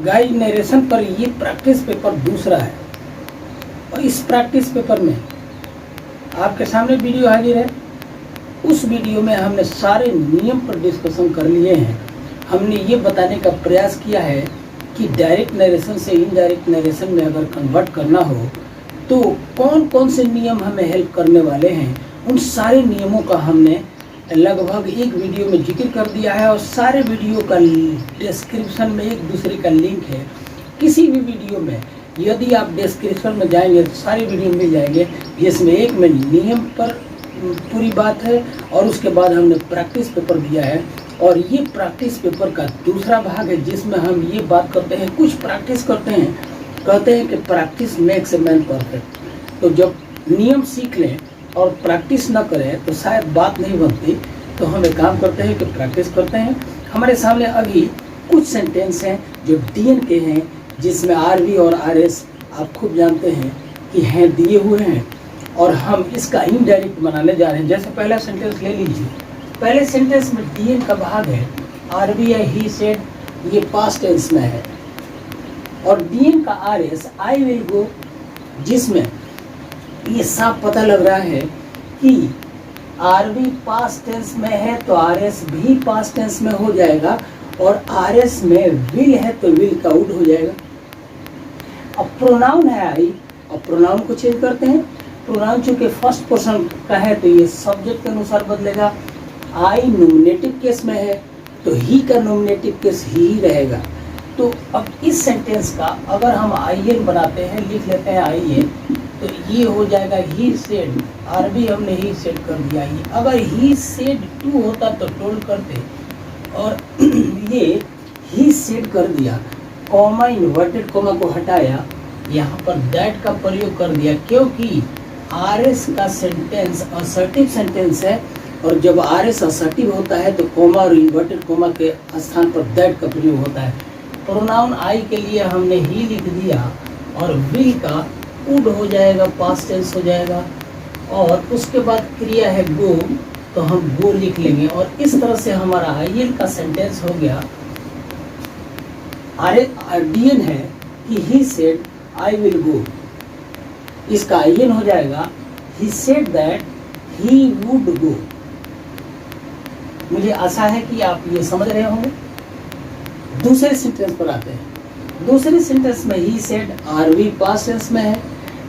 Guide narration पर ये practice paper दूसरा है और इस प्रैक्टिस पेपर में आपके सामने वीडियो हाजिर है। उस वीडियो में हमने सारे नियम पर डिस्कशन कर लिए हैं। हमने ये बताने का प्रयास किया है कि डायरेक्ट नरेशन से इनडायरेक्ट नरेशन में अगर कन्वर्ट करना हो तो कौन कौन से नियम हमें हेल्प करने वाले हैं। उन सारे नियमों का हमने लगभग एक वीडियो में जिक्र कर दिया है और सारे वीडियो का डिस्क्रिप्शन में एक दूसरे का लिंक है। किसी भी वीडियो में यदि आप डिस्क्रिप्शन में जाएंगे तो सारे वीडियो मिल जाएंगे, जिसमें एक में नियम पर पूरी बात है और उसके बाद हमने प्रैक्टिस पेपर दिया है। और ये प्रैक्टिस पेपर का दूसरा भाग है जिसमें हम ये बात करते हैं, कुछ प्रैक्टिस करते हैं, कहते हैं कि practice makes a man perfect. तो जब नियम सीख लें और प्रैक्टिस न करें तो शायद बात नहीं बनती। तो हम एक काम करते हैं कि प्रैक्टिस करते हैं। हमारे सामने अभी कुछ सेंटेंस हैं जो डीएन के हैं, जिसमें आरवी और आरएस आप खूब जानते हैं कि हैं, दिए हुए हैं और हम इसका इनडायरेक्ट बनाने जा रहे हैं। जैसे पहला सेंटेंस ले लीजिए। पहले सेंटेंस में डीएन का भाग है, आरवी है, ही सेड, ये पास्ट टेंस में है। और डीएन का आरएस आई विल गो, जिसमें ये साफ पता लग रहा है कि आरवी पास्ट टेंस में है तो आरएस भी पास्ट टेंस में हो जाएगा और आरएस में विल है तो विल का वुड हो जाएगा। अब प्रोनाउन है आई, अब प्रोनाउन को चेंज करते हैं। प्रोनाउन चूंकि फर्स्ट पर्सन का है तो ये सब्जेक्ट के अनुसार बदलेगा। आई नॉमिनेटिव केस में है तो ही का नॉमिनेटिव केस ही रहेगा। तो अब इस सेंटेंस का अगर हम आईएन बनाते हैं, लिख लेते हैं आईएन, तो ये हो जाएगा ही सेड। आरबी हमने ही सेड कर दिया। ही अगर ही सेड टू होता तो टोल्ड करते, और ये ही सेड कर दिया, कॉमा इन्वर्टेड कॉमा को हटाया, यहाँ पर दैट का प्रयोग कर दिया क्योंकि आरएस का सेंटेंस असर्टिव सेंटेंस है और जब आरएस असर्टिव होता है तो कॉमा और इन्वर्टेड कॉमा के स्थान पर दैट का प्रयोग होता है। प्रोनाउन आई के लिए हमने ही लिख दिया और विल का वुड हो जाएगा, पास्ट टेंस हो जाएगा। और उसके बाद क्रिया है गो, तो हम गो लिख लेंगे और इस तरह से हमारा आईएन का सेंटेंस हो गया। डीएन है कि ही सेड आई विल गो, इसका आईएन हो जाएगा ही said that he would go. मुझे आशा है कि आप ये समझ रहे होंगे। दूसरे सेंटेंस पर आते हैं। दूसरे सेंटेंस में he said RV past tense में है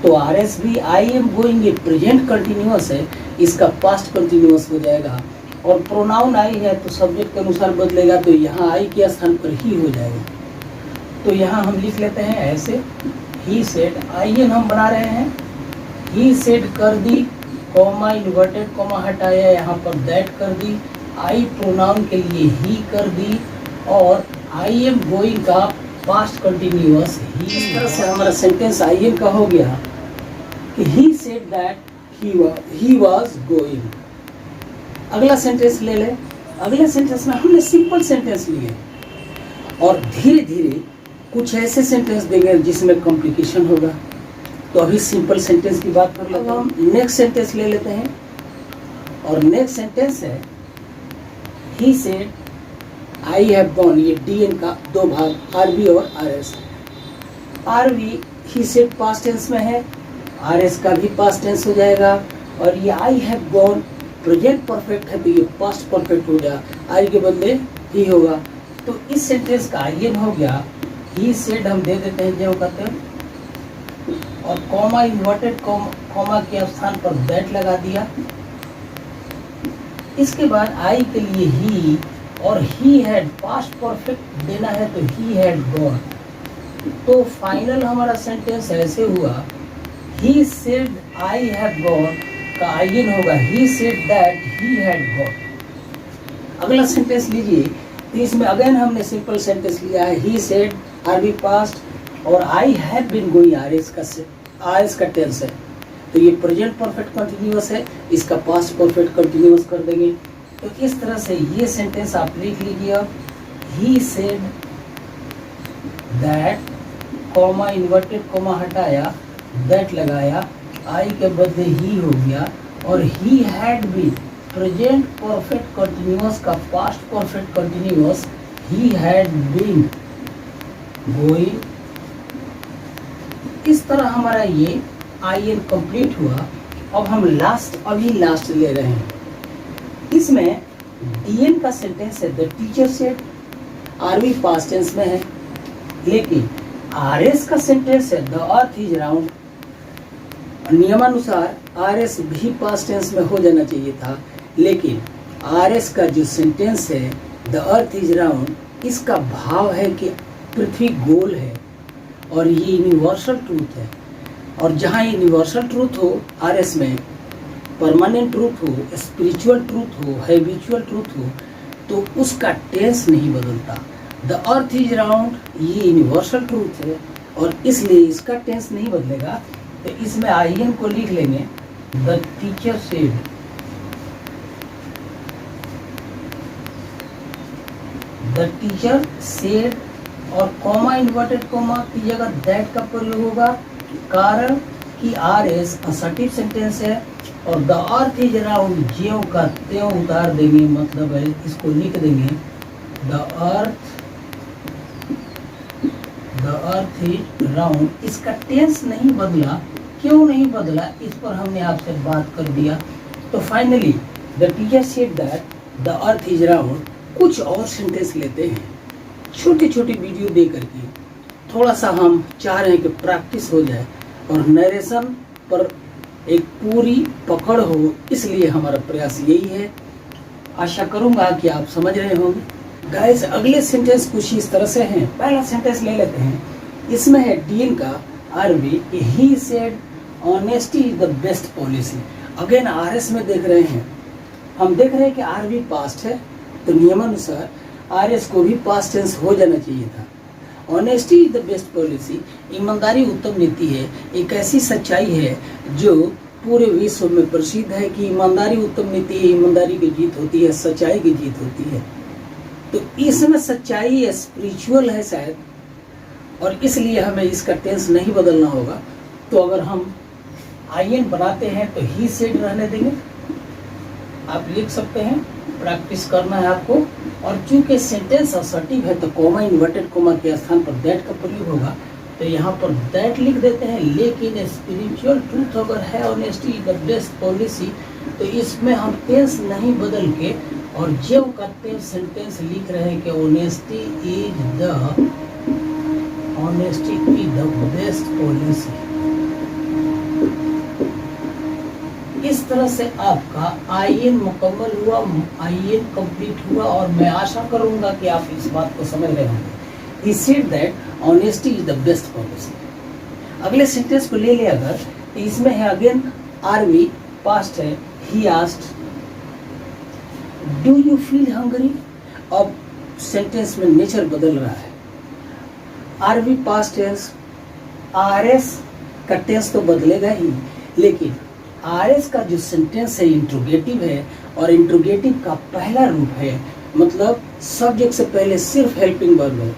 तो आरएस भी आई एम गोइंग ये प्रेजेंट कंटिन्यूअस है, इसका पास्ट कंटिन्यूअस हो जाएगा। और प्रोनाउन आई है तो सब्जेक्ट के अनुसार बदलेगा, तो यहाँ आई के स्थान पर ही हो जाएगा। तो यहाँ हम लिख लेते हैं ऐसे, ही सेड, आईएन हम बना रहे हैं, ही सेड कर दी, कॉमा इन्वर्टेड कॉमा हटाया, यहाँ पर दैट कर दी, आई प्रोनाउन के लिए ही कर दी और आई एम गोइंग का पास्ट कंटिन्यूअस ही। इस तरह से हमारा सेंटेंस आईएन का हो गया कि ही said that he was going. अगला सेंटेंस ले ले। अगले सेंटेंस में हमने सिंपल सेंटेंस लिए और धीरे धीरे कुछ ऐसे सेंटेंस देंगे जिसमें कॉम्प्लिकेशन होगा। तो अभी सिंपल सेंटेंस की बात कर लेते हैं। हम नेक्स्ट सेंटेंस ले लेते हैं और नेक्स्ट सेंटेंस है he said I have gone. ये डीएन का दो भाग, आरवी और RS. RV he said past tense में है, आरएस का भी पास्ट टेंस हो जाएगा और ये आई हैव गॉन प्रेजेंट परफेक्ट है तो ये पास्ट परफेक्ट हो गया, आई के बदले ही होगा। तो इस सेंटेंस का आईएन हो गया ही सेड, हम दे देते हैं जो कहते हैं, और कॉमा इन्वर्टेड कॉमा के स्थान पर दैट लगा दिया। इसके बाद आई के लिए ही और ही हैड पास्ट परफेक्ट देना है तो ही हैड गॉन। तो फाइनल हमारा सेंटेंस ऐसे हुआ, ही सेड आई हैव गॉन का आईएन होगा ही said that he had gone. अगला सेंटेंस लीजिए, तो इसमें अगेन हमने सिंपल सेंटेंस लिया है, ही सेड आरवी पास्ट और I have been going, RS का टेंस है तो ये प्रेजेंट परफेक्ट कंटिन्यूअस है, इसका पास्ट परफेक्ट कंटिन्यूअस कर देंगे। तो इस तरह से ये सेंटेंस आप लिख लीजिए। अब he said that, comma inverted comma हटाया, दैट लगाया, आई के बदले ही हो गया और he had been present perfect continuous का past perfect continuous he had been. Going. इस तरह हमारा ये IN कंप्लीट हुआ। अब हम अभी लास्ट ले रहे हैं। इसमें DN का सेंटेंस है the teacher said, RV past tense में है, लेकिन RS का सेंटेंस है द अर्थ इज राउंड। नियमानुसार RS भी पास्ट टेंस में हो जाना चाहिए था, लेकिन RS का जो सेंटेंस है द अर्थ इज राउंड, इसका भाव है कि पृथ्वी गोल है और ये यूनिवर्सल ट्रूथ है। और जहाँ यूनिवर्सल ट्रूथ हो RS में, परमानेंट ट्रूथ हो, स्पिरिचुअल ट्रूथ हो, हैबिचुअल ट्रूथ हो, तो उसका टेंस नहीं बदलता। द अर्थ इज राउंड ये यूनिवर्सल ट्रूथ है और इसलिए इसका टेंस नहीं बदलेगा। तो इसमें IN को लिख लेंगे the teacher said, the teacher said, और कॉमा इन्वर्टेड कॉमा की जगह दैट का प्रयोग होगा, कारण कि RS असर्टिव सेंटेंस है और द अर्थ इज राउंड ज्यों का त्यों उतार देंगे, मतलब है इसको लिख देंगे द अर्थ इज राउंड। इसका टेंस नहीं बदला। क्यों नहीं बदला, इस पर हमने आपसे बात कर दिया। तो finally the teacher said that the earth is round. कुछ और सेंटेंस लेते हैं, छोटी छोटी वीडियो दे करके। थोड़ा सा हम चाह रहे हैं कि प्रैक्टिस हो जाए और नरेशन पर एक पूरी पकड़ हो, इसलिए हमारा प्रयास यही है। आशा करूंगा कि आप समझ रहे होंगे। गाइस, अगले सेंटेंस कुछ इस तरह से हैं। पहला सेंटेंस ले लेते हैं। इसमें है DN का RV, he said honesty is the best policy. Again RS में देख रहे हैं, हम देख रहे हैं कि RV पास्ट है, तो नियमानुसार RS को भी पास्ट टेंस हो जाना चाहिए था। Honesty is the best policy, ईमानदारी उत्तम नीति है। एक ऐसी सच्चाई है जो पूरे विश्व में प्रसिद्ध है कि ईमानदारी उत्तम नीति है, ईमानदारी की जीत होती है, सच्चाई की जीत होती है। तो इसमें सच्चाई स्पिरिचुअल है शायद, और इसलिए हमें इसका टेंस नहीं बदलना होगा। तो अगर हम IN बनाते हैं तो ही सेड रहने देंगे, आप लिख सकते हैं, प्रैक्टिस करना है आपको। और चूंकि सेंटेंस असर्टिव है तो कॉमा इन्वर्टेड कॉमा के स्थान पर दैट का प्रयोग होगा, तो यहाँ पर दैट लिख देते हैं। लेकिन स्पिरिचुअल ट्रूथ अगर है honesty is the best policy, तो इसमें हम टेंस नहीं बदल के और जो करते हैं सेंटेंस लिख रहे हैं कि honesty is the best policy. इस तरह से आपका IN मुकम्मल हुआ, IN कंप्लीट हुआ, और मैं आशा करूंगा कि आप इस बात को समझ रहे होंगे। He said that honesty is the best policy। अगले सेंटेंस को ले लिया अगर, तो इसमें है अगेन RV पास्ट है, he asked do you feel hungry। अब सेंटेंस में नेचर बदल रहा है। RV पास्ट टेंस, RS का टेंस तो बदलेगा ही, लेकिन RS का जो सेंटेंस है इंट्रोगेटिव है, और इंट्रोगेटिव का पहला रूप है, मतलब सब्जेक्ट से पहले सिर्फ हेल्पिंग वर्ब है,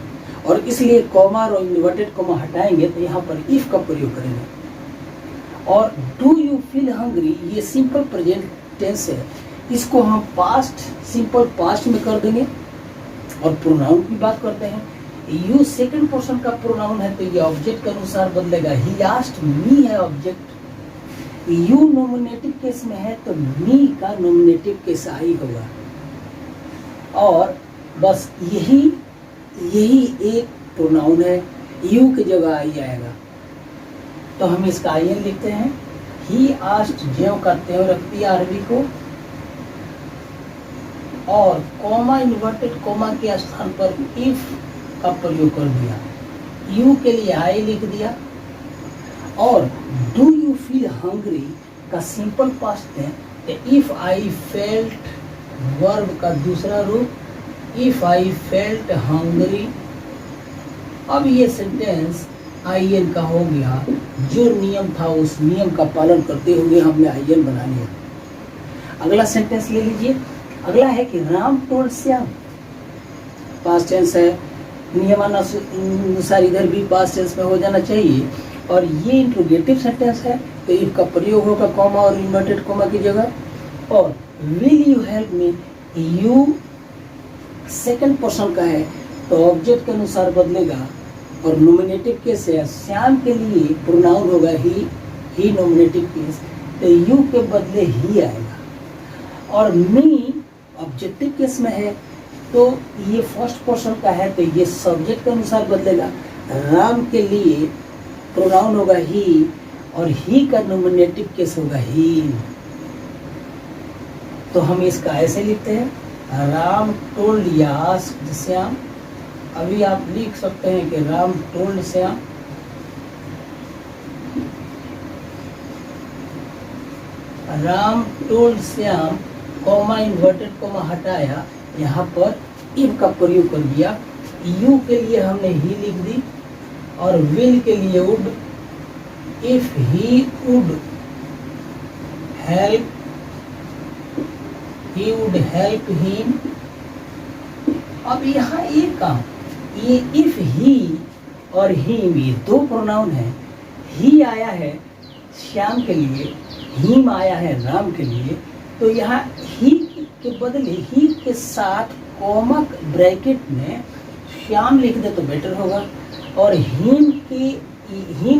और इसलिए कॉमा और इन्वर्टेड कॉमा हटाएंगे तो यहाँ पर इफ का प्रयोग करेंगे। और डू यू फील हंग्री ये सिंपल प्रेजेंट टेंस है, इसको हम पास्ट सिंपल पास्ट में कर देंगे। और प्रोनाउन की बात करते हैं, यू सेकंड पर्सन का प्रोनाउन है तो ये ऑब्जेक्ट के अनुसार बदलेगा। ही आस्क्ड मी है ऑब्जेक्ट, यू नॉमिनेटिव केस में है तो मी का नॉमिनेटिव केस आई होगा, और बस यही एक प्रोनाउन है, यू की जगह आई आएगा। तो हम इसका IN लिखते हैं। ही आस्क्ड ज्यों का त्यों रख दिया RV को, और कॉमा इन्वर्टेड कॉमा के स्थान पर इफ का प्रयोग कर दिया, यू के लिए आई लिख दिया। और डू यू फील हंग्री का सिंपल पास्ट है, इफ आई फेल्ट वर्ब का दूसरा रूप, इफ आई फेल्ट हंग्री। अब ये सेंटेंस IN का हो गया, जो नियम था उस नियम का पालन करते हुए हमने IN बना लिया। अगला सेंटेंस ले लीजिए। अगला है कि Ram told Shyam, past tense है, नियमानुसार इधर भी पास्ट टेंस में हो जाना चाहिए, और ये इंट्रोगेटिव सेंटेंस है तो इफ का प्रयोग होगा कॉमा और इन्वर्टेड कॉमा की जगह। और will you help me, you second person का है तो ऑब्जेक्ट के अनुसार बदलेगा और नॉमिनेटिव केस है, श्याम के लिए प्रोनाउन होगा ही नॉमिनेटिव केस, तो यू के बदले ही आएगा। और मी ऑब्जेक्टिव केस में है तो ये फर्स्ट पर्सन का है तो ये सब्जेक्ट के अनुसार बदलेगा। राम के लिए प्रोनाउन होगा ही और ही का नॉमिनेटिव केस होगा ही। तो हम इसका ऐसे लिखते हैं, राम टोल्ड या आस्क्ड श्याम। अभी आप लिख सकते हैं कि Ram told Shyam, Ram told Shyam, comma inverted comma हटाया, यहाँ पर इफ का प्रयोग कर दिया। यू के लिए हमने ही लिख दी और विल के लिए would. If he would help, he would help him। अब यहाँ एक काम, ये if he और him ये दो प्रोनाउन है। ही आया है श्याम के लिए, him आया है राम के लिए, तो यहाँ ही के बदले ही के साथ कॉमा ब्रैकेट में श्याम लिख दे तो बेटर होगा। और हिम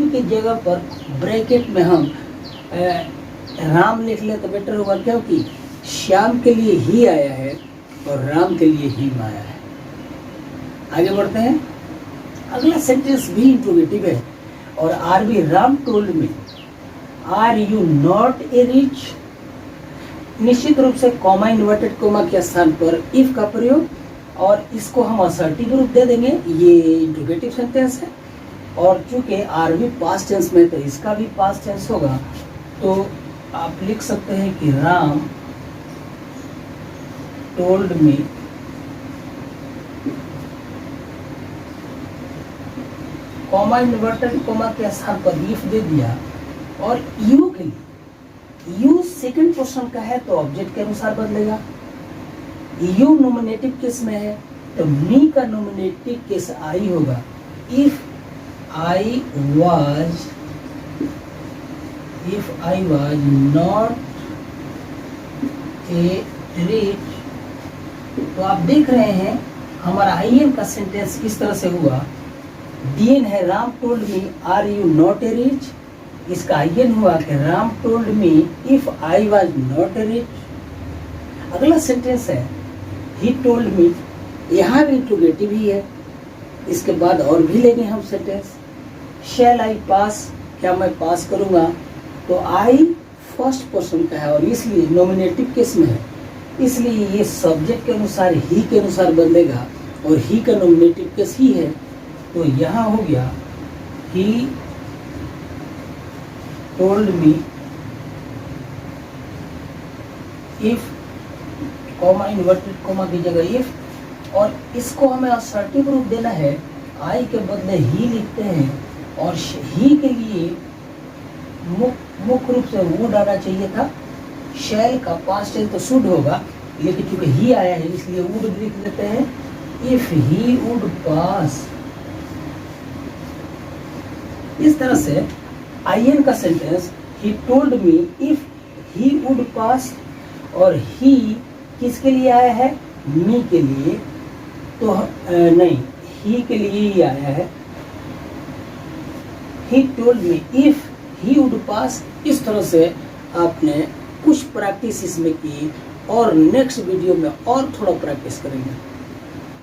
की जगह पर ब्रैकेट में हम राम लिख ले तो बेटर होगा, क्योंकि श्याम के लिए ही आया है और राम के लिए हिम आया है। आगे बढ़ते हैं। अगला सेंटेंस भी इंट्रोगेटिव है और R B Ram told me, are you not a rich. निश्चित रूप से कॉमा इन्वर्टेड कॉमा के स्थान पर इफ का प्रयोग, और इसको हम असर्टिव रूप दे देंगे। ये इंट्रोगेटिव सेंटेंस है और चूंकि आर बी पास्ट टेंस में तो इसका भी पास्ट टेंस होगा, तो आप लिख सकते हैं कि Ram told me comma inverted comma के स्थान पर इफ दे दिया। और यू के लिए, यू सेकंड पर्सन का है तो ऑब्जेक्ट के अनुसार बदलेगा। यू नॉमिनेटिव केस में है तो मी का नॉमिनेटिव केस आई होगा। If I was not a rich, तो आप देख रहे हैं हमारा आईएन का सेंटेंस इस तरह से हुआ। डीएन है Ram told me are you not a rich, इसका आईएन हुआ कि Ram told me if I was not a rich. अगला सेंटेंस है ही टोल्ड मी, यहाँ भी इंट्रोगेटिव ही है। इसके बाद और भी लेंगे हम सेंटेंस। शैल आई पास, क्या मैं पास करूँगा, तो आई फर्स्ट पर्सन का है और इसलिए नॉमिनेटिव केस में है, इसलिए ये सब्जेक्ट के अनुसार ही के अनुसार बदलेगा और ही का नॉमिनेटिव केस ही है। तो यहाँ हो गया he told me if, comma inverted comma की जगह इफ, और इसको हमें असर्टिव रूप देना है। आई के बदले ही लिखते हैं और ही के लिए मुख्य रूप से वुड आना चाहिए था। शैल का पास्ट टेंस तो शुड होगा, लेकिन चूंकि ही आया है इसलिए वुड लिख देते हैं। इफ ही वुड पास, इस तरह से आईएन का sentence he told me if he would पास, और ही किसके लिए आया है, मी के लिए, तो नहीं ही के लिए ही आया है। He told me if he would पास। इस तरह से आपने कुछ प्रैक्टिस इसमें की और नेक्स्ट वीडियो में और थोड़ा प्रैक्टिस करेंगे।